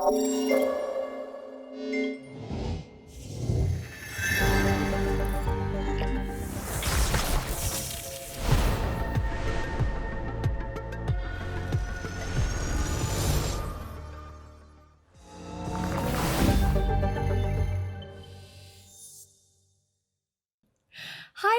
Hi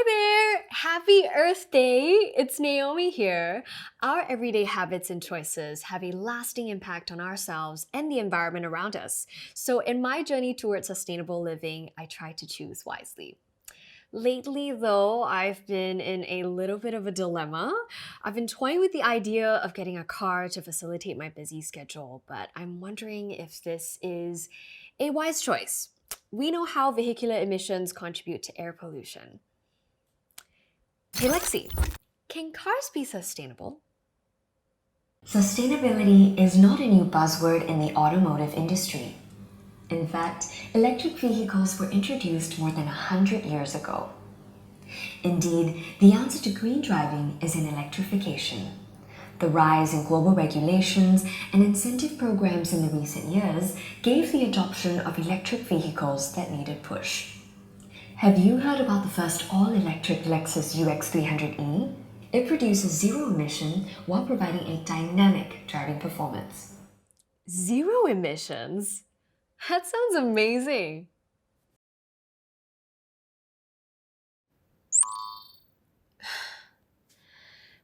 there! Happy Earth Day! It's Naomi here. Our everyday habits and choices have a lasting impact on ourselves and the environment around us. So, in my journey towards sustainable living, I try to choose wisely. Lately, though, I've been in a little bit of a dilemma. I've been toying with the idea of getting a car to facilitate my busy schedule, but I'm wondering if this is a wise choice. We know how vehicular emissions contribute to air pollution. Hey Lexi, can cars be sustainable? Sustainability is not a new buzzword in the automotive industry. In fact, electric vehicles were introduced more than 100 years ago. Indeed, the answer to green driving is in electrification. The rise in global regulations and incentive programs in the recent years gave the adoption of electric vehicles that needed push. Have you heard about the first all-electric Lexus UX300E? It produces zero emission while providing a dynamic driving performance. Zero emissions? That sounds amazing.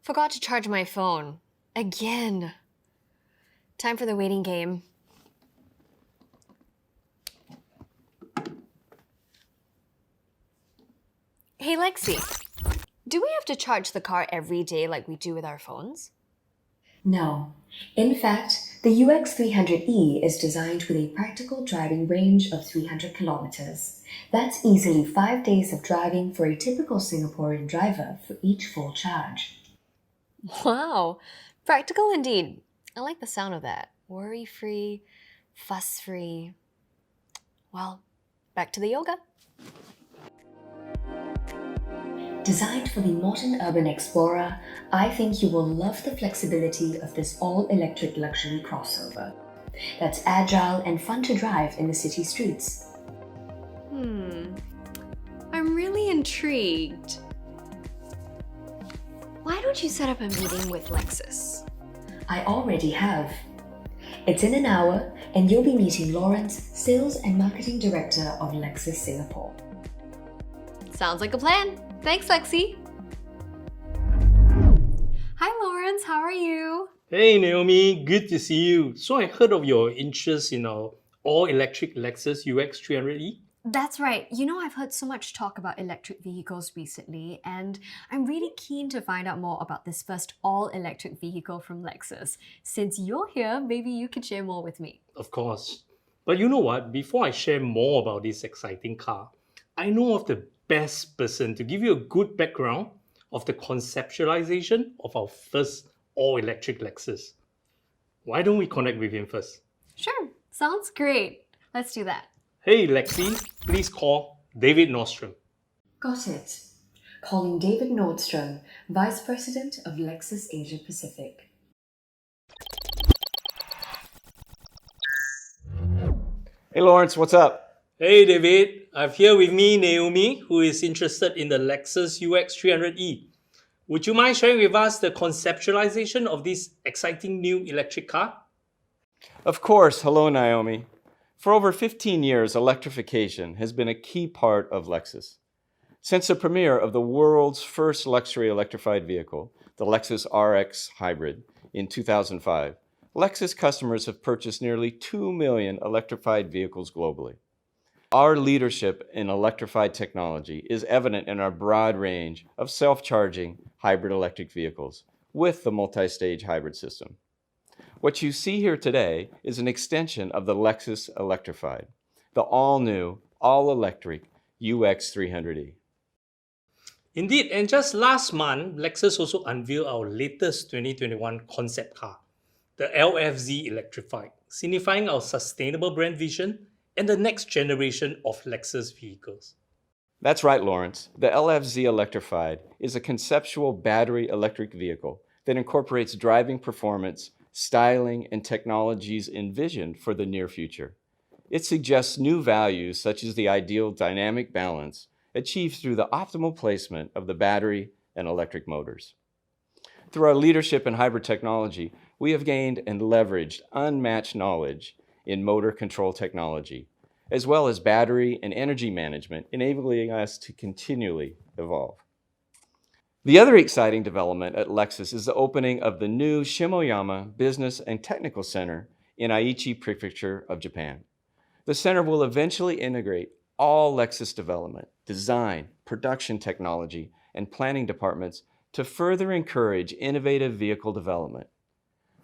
Forgot to charge my phone. Again. Time for the waiting game. Hey Lexi, do we have to charge the car every day like we do with our phones? No. In fact, the UX300E is designed with a practical driving range of 300 kilometers. That's easily 5 days of driving for a typical Singaporean driver for each full charge. Wow, practical indeed. I like the sound of that. Worry-free, fuss-free. Well, back to the yoga. Designed for the modern urban explorer, I think you will love the flexibility of this all-electric luxury crossover. That's agile and fun to drive in the city streets. I'm really intrigued. Why don't you set up a meeting with Lexus? I already have. It's in an hour, and you'll be meeting Lawrence, Sales and Marketing Director of Lexus Singapore. Sounds like a plan. Thanks, Lexi. Hi, Lawrence. How are you? Hey Naomi, good to see you. So I heard of your interest in our all-electric Lexus UX300E. That's right. You know, I've heard so much talk about electric vehicles recently, and I'm really keen to find out more about this first all-electric vehicle from Lexus. Since you're here, maybe you could share more with me. Of course. But you know what? Before I share more about this exciting car, I know of the best person to give you a good background of the conceptualization of our first all-electric Lexus. Why don't we connect with him first? Sure, sounds great. Let's do that. Hey Lexi, please call David Nordstrom. Got it. Calling David Nordstrom, Vice President of Lexus Asia Pacific. Hey Lawrence, what's up? Hey David, I've here with me Naomi, who is interested in the Lexus UX300E. Would you mind sharing with us the conceptualization of this exciting new electric car? Of course, hello Naomi. For over 15 years, electrification has been a key part of Lexus. Since the premiere of the world's first luxury electrified vehicle, the Lexus RX Hybrid, in 2005, Lexus customers have purchased nearly 2 million electrified vehicles globally. Our leadership in electrified technology is evident in our broad range of self-charging hybrid electric vehicles with the multi-stage hybrid system. What you see here today is an extension of the Lexus Electrified, the all-new, all-electric UX300E. Indeed, and just last month, Lexus also unveiled our latest 2021 concept car, the LFZ Electrified, signifying our sustainable brand vision and the next generation of Lexus vehicles. That's right, Lawrence. The LFZ Electrified is a conceptual battery electric vehicle that incorporates driving performance styling, and technologies envisioned for the near future. It suggests new values such as the ideal dynamic balance achieved through the optimal placement of the battery and electric motors. Through our leadership in hybrid technology, we have gained and leveraged unmatched knowledge in motor control technology, as well as battery and energy management, enabling us to continually evolve. The other exciting development at Lexus is the opening of the new Shimoyama Business and Technical Center in Aichi Prefecture of Japan. The center will eventually integrate all Lexus development, design, production technology, and planning departments to further encourage innovative vehicle development.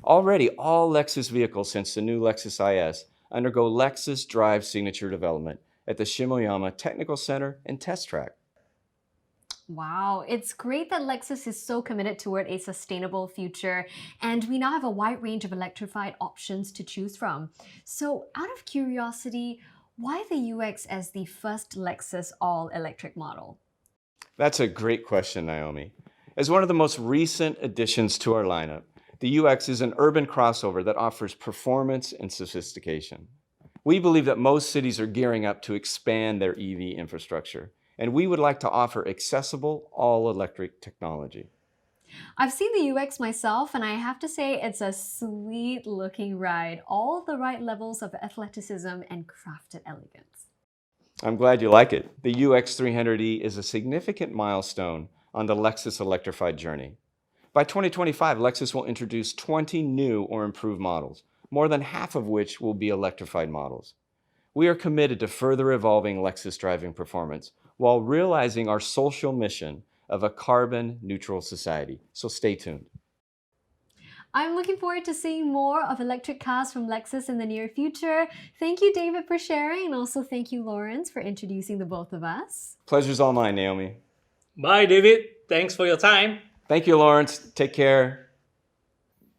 Already, all Lexus vehicles since the new Lexus IS undergo Lexus Drive signature development at the Shimoyama Technical Center and Test Track. Wow, it's great that Lexus is so committed toward a sustainable future, and we now have a wide range of electrified options to choose from. So, out of curiosity, why the UX as the first Lexus all-electric model? That's a great question, Naomi. As one of the most recent additions to our lineup, the UX is an urban crossover that offers performance and sophistication. We believe that most cities are gearing up to expand their EV infrastructure, and we would like to offer accessible all-electric technology. I've seen the UX myself, and I have to say it's a sweet looking ride. All the right levels of athleticism and crafted elegance. I'm glad you like it. The UX 300e is a significant milestone on the Lexus electrified journey. By 2025, Lexus will introduce 20 new or improved models, more than half of which will be electrified models. We are committed to further evolving Lexus driving performance while realizing our social mission of a carbon-neutral society. So stay tuned. I'm looking forward to seeing more of electric cars from Lexus in the near future. Thank you, David, for sharing, and also thank you, Lawrence, for introducing the both of us. Pleasure's all mine, Naomi. Bye, David. Thanks for your time. Thank you, Lawrence. Take care.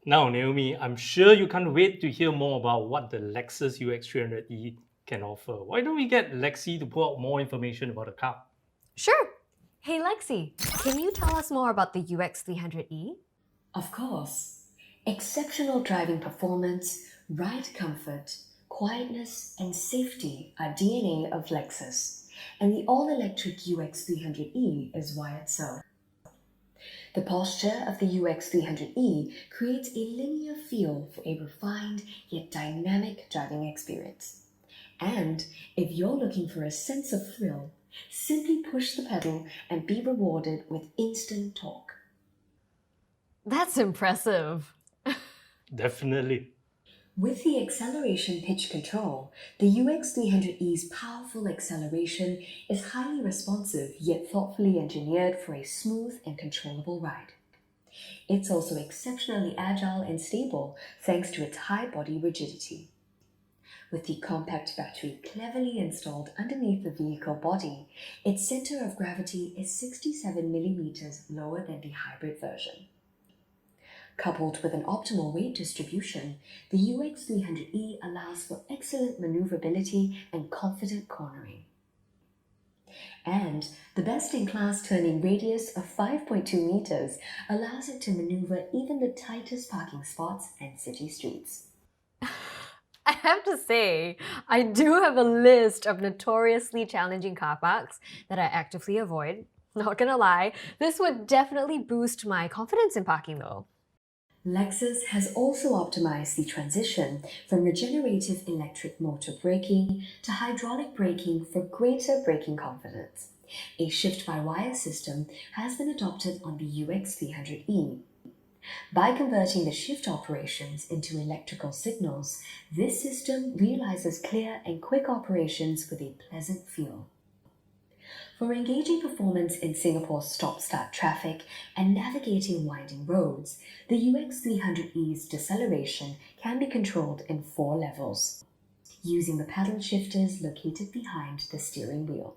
Now, Naomi, I'm sure you can't wait to hear more about what the Lexus UX 300e can offer. Why don't we get Lexi to pull out more information about the car? Sure. Hey, Lexi, can you tell us more about the UX 300e? Of course. Exceptional driving performance, ride comfort, quietness, and safety are DNA of Lexus, and the all-electric UX 300e is wired so. The posture of the UX 300e creates a linear feel for a refined yet dynamic driving experience. And if you're looking for a sense of thrill, simply push the pedal and be rewarded with instant torque. That's impressive. Definitely. With the acceleration pitch control, the UX 300e's powerful acceleration is highly responsive yet thoughtfully engineered for a smooth and controllable ride. It's also exceptionally agile and stable thanks to its high body rigidity. With the compact battery cleverly installed underneath the vehicle body, its center of gravity is 67 millimeters lower than the hybrid version. Coupled with an optimal weight distribution, the UX 300e allows for excellent maneuverability and confident cornering. And the best-in-class turning radius of 5.2 meters allows it to maneuver even the tightest parking spots and city streets. I have to say, I do have a list of notoriously challenging car parks that I actively avoid. Not gonna lie, this would definitely boost my confidence in parking though. Lexus has also optimized the transition from regenerative electric motor braking to hydraulic braking for greater braking confidence. A shift-by-wire system has been adopted on the UX 300e. By converting the shift operations into electrical signals, this system realizes clear and quick operations with a pleasant feel. For engaging performance in Singapore's stop-start traffic and navigating winding roads, the UX 300e's deceleration can be controlled in 4 levels, using the paddle shifters located behind the steering wheel.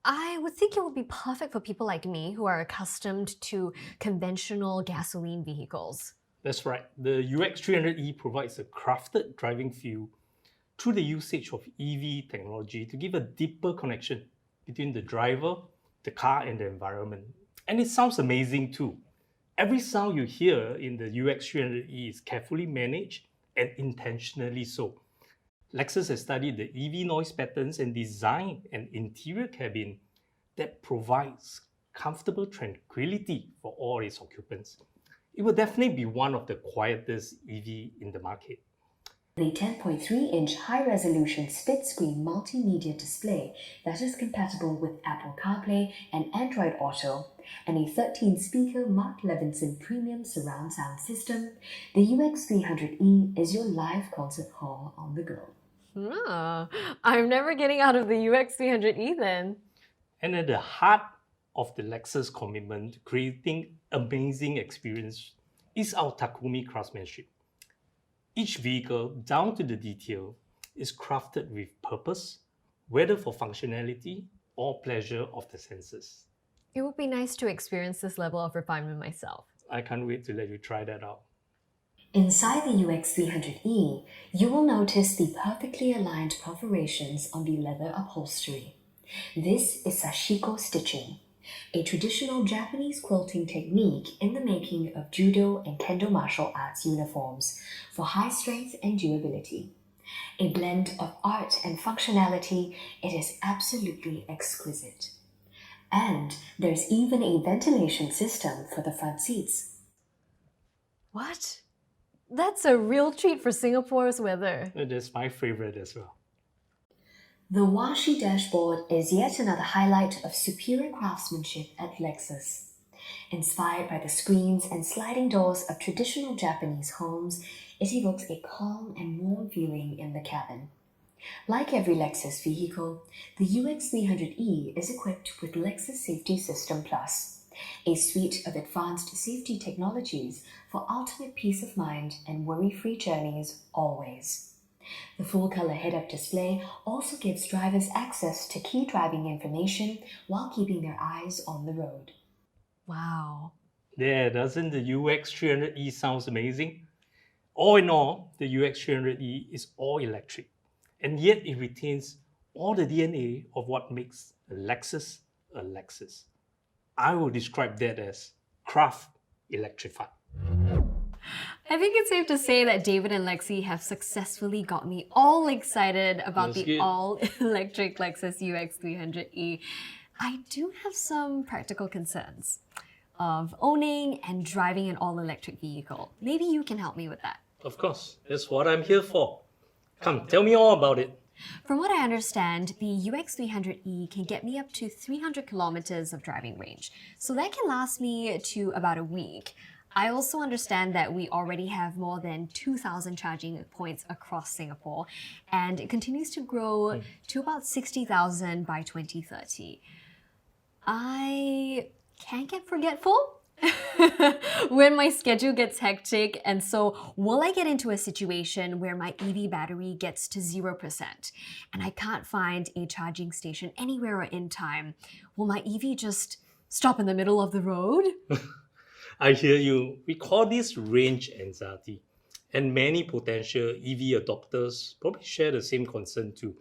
I would think it would be perfect for people like me who are accustomed to conventional gasoline vehicles. That's right. The UX 300e provides a crafted driving feel through the usage of EV technology to give a deeper connection between the driver, the car, and the environment. And it sounds amazing too. Every sound you hear in the UX300E is carefully managed and intentionally so. Lexus has studied the EV noise patterns and designed an interior cabin that provides comfortable tranquility for all its occupants. It will definitely be one of the quietest EV in the market. The 10.3-inch high-resolution split-screen multimedia display that is compatible with Apple CarPlay and Android Auto, and a 13-speaker Mark Levinson premium surround sound system, the UX300E is your live concert hall on the go. I'm never getting out of the UX300E then. And at the heart of the Lexus commitment to creating amazing experience is our Takumi craftsmanship. Each vehicle, down to the detail, is crafted with purpose, whether for functionality or pleasure of the senses. It would be nice to experience this level of refinement myself. I can't wait to let you try that out. Inside the UX300E, you will notice the perfectly aligned perforations on the leather upholstery. This is sashiko stitching, a traditional Japanese quilting technique in the making of judo and kendo martial arts uniforms for high strength and durability. A blend of art and functionality, it is absolutely exquisite. And there's even a ventilation system for the front seats. What? That's a real treat for Singapore's weather. That's my favorite as well. The washi dashboard is yet another highlight of superior craftsmanship at Lexus. Inspired by the screens and sliding doors of traditional Japanese homes, it evokes a calm and warm feeling in the cabin. Like every Lexus vehicle, the UX300E is equipped with Lexus Safety System Plus, a suite of advanced safety technologies for ultimate peace of mind and worry-free journeys always. The full-color head-up display also gives drivers access to key driving information while keeping their eyes on the road. Wow. There, doesn't the UX300E sounds amazing? All in all, the UX300E is all electric, and yet it retains all the DNA of what makes a Lexus a Lexus. I will describe that as craft electrified. I think it's safe to say that David and Lexi have successfully got me all excited about That's the good. all-electric Lexus UX300E. I do have some practical concerns of owning and driving an all-electric vehicle. Maybe you can help me with that. Of course, that's what I'm here for. Come, tell me all about it. From what I understand, the UX300E can get me up to 300 kilometers of driving range. So that can last me to about a week. I also understand that we already have more than 2,000 charging points across Singapore, and it continues to grow to about 60,000 by 2030. I can get forgetful when my schedule gets hectic, and so will I get into a situation where my EV battery gets to 0% and I can't find a charging station anywhere or in time? Will my EV just stop in the middle of the road? I hear you. We call this range anxiety, and many potential EV adopters probably share the same concern too.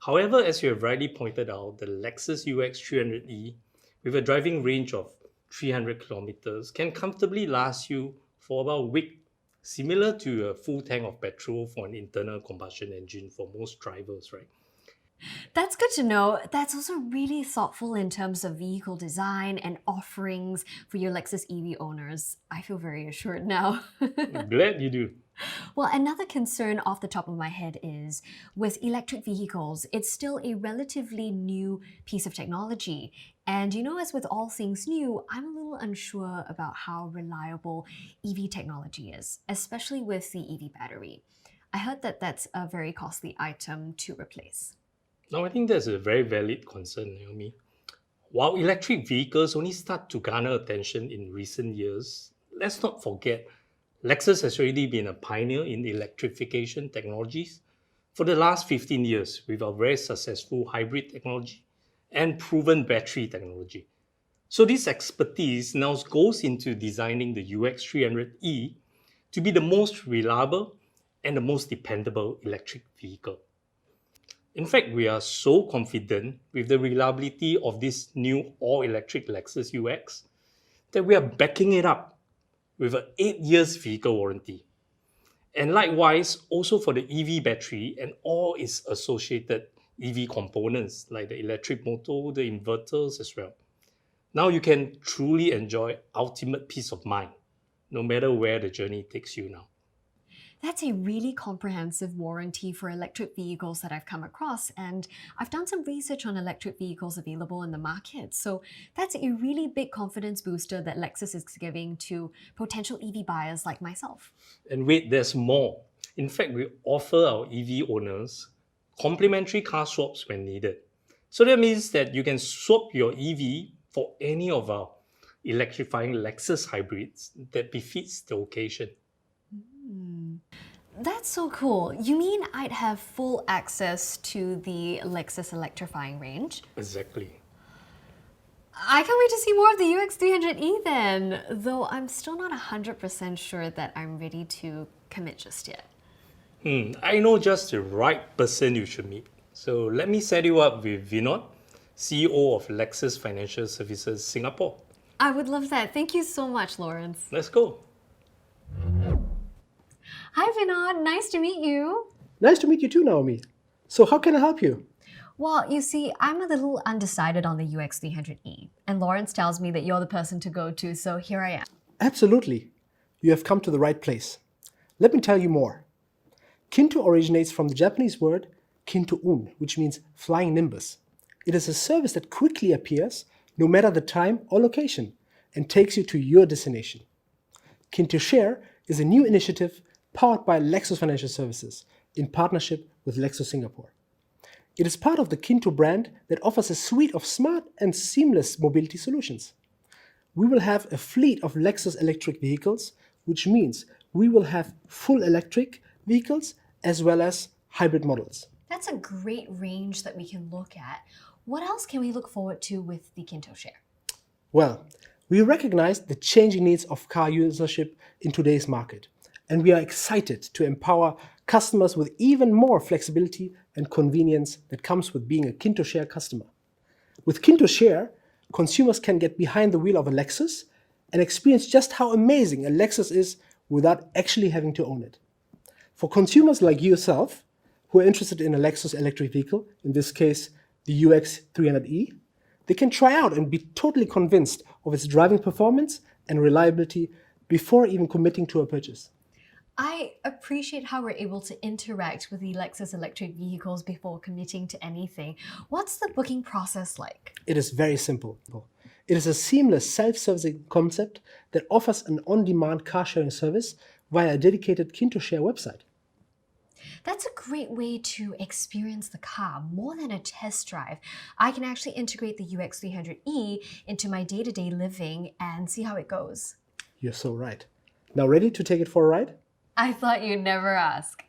However, as you have rightly pointed out, the Lexus UX300E, with a driving range of 300 kilometers, can comfortably last you for about a week, similar to a full tank of petrol for an internal combustion engine for most drivers, right? That's good to know. That's also really thoughtful in terms of vehicle design and offerings for your Lexus EV owners. I feel very assured now. I'm glad you do. Well, another concern off the top of my head is with electric vehicles, it's still a relatively new piece of technology. And as with all things new, I'm a little unsure about how reliable EV technology is, especially with the EV battery. I heard that that's a very costly item to replace. Now, I think that's a very valid concern, Naomi. While electric vehicles only start to garner attention in recent years, let's not forget Lexus has already been a pioneer in electrification technologies for the last 15 years with our very successful hybrid technology and proven battery technology. So this expertise now goes into designing the UX300E to be the most reliable and the most dependable electric vehicle. In fact, we are so confident with the reliability of this new all-electric Lexus UX that we are backing it up with an 8 years vehicle warranty. And likewise, also for the EV battery and all its associated EV components like the electric motor, the inverters as well. Now you can truly enjoy ultimate peace of mind, no matter where the journey takes you now. That's a really comprehensive warranty for electric vehicles that I've come across, and I've done some research on electric vehicles available in the market. So that's a really big confidence booster that Lexus is giving to potential EV buyers like myself. And wait, there's more. In fact, we offer our EV owners complimentary car swaps when needed. So that means that you can swap your EV for any of our electrifying Lexus hybrids that befits the occasion. That's so cool. You mean I'd have full access to the Lexus electrifying range? Exactly. I can't wait to see more of the UX300E then, though I'm still not 100% sure that I'm ready to commit just yet. I know just the right person you should meet. So let me set you up with Vinod, CEO of Lexus Financial Services Singapore. I would love that. Thank you so much, Lawrence. Let's go. Hi, Vinod. Nice to meet you. Nice to meet you too, Naomi. So how can I help you? Well, you see, I'm a little undecided on the UX300E, and Lawrence tells me that you're the person to go to, so here I am. Absolutely. You have come to the right place. Let me tell you more. Kinto originates from the Japanese word kinto-un, which means flying nimbus. It is a service that quickly appears, no matter the time or location, and takes you to your destination. Kinto Share is a new initiative powered by Lexus Financial Services in partnership with Lexus Singapore. It is part of the Kinto brand that offers a suite of smart and seamless mobility solutions. We will have a fleet of Lexus electric vehicles, which means we will have full electric vehicles as well as hybrid models. That's a great range that we can look at. What else can we look forward to with the Kinto Share? Well, we recognize the changing needs of car usership in today's market, and we are excited to empower customers with even more flexibility and convenience that comes with being a Kinto Share customer. With Kinto Share, consumers can get behind the wheel of a Lexus and experience just how amazing a Lexus is without actually having to own it. For consumers like yourself, who are interested in a Lexus electric vehicle, in this case the UX300E, they can try out and be totally convinced of its driving performance and reliability before even committing to a purchase. I appreciate how we're able to interact with the Lexus electric vehicles before committing to anything. What's the booking process like? It is very simple. It is a seamless self-servicing concept that offers an on-demand car sharing service via a dedicated Kinto Share website. That's a great way to experience the car more than a test drive. I can actually integrate the UX300E into my day-to-day living and see how it goes. You're so right. Now ready to take it for a ride? I thought you'd never ask.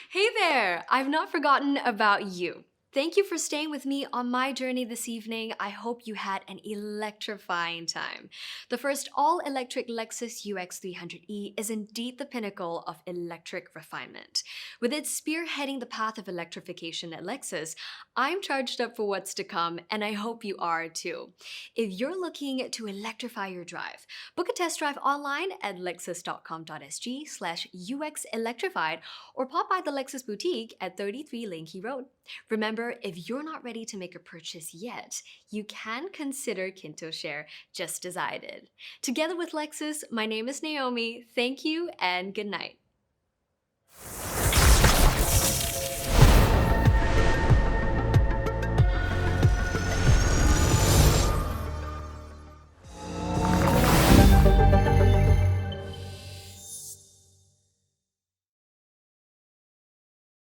Hey there! I've not forgotten about you. Thank you for staying with me on my journey this evening. I hope you had an electrifying time. The first all-electric Lexus UX300E is indeed the pinnacle of electric refinement. With it spearheading the path of electrification at Lexus, I'm charged up for what's to come, and I hope you are too. If you're looking to electrify your drive, book a test drive online at lexus.com.sg/UXelectrified or pop by the Lexus boutique at 33 Lane Key Road. Remember, if you're not ready to make a purchase yet, you can consider Kinto Share just as I did. Together with Lexus, my name is Naomi. Thank you and good night.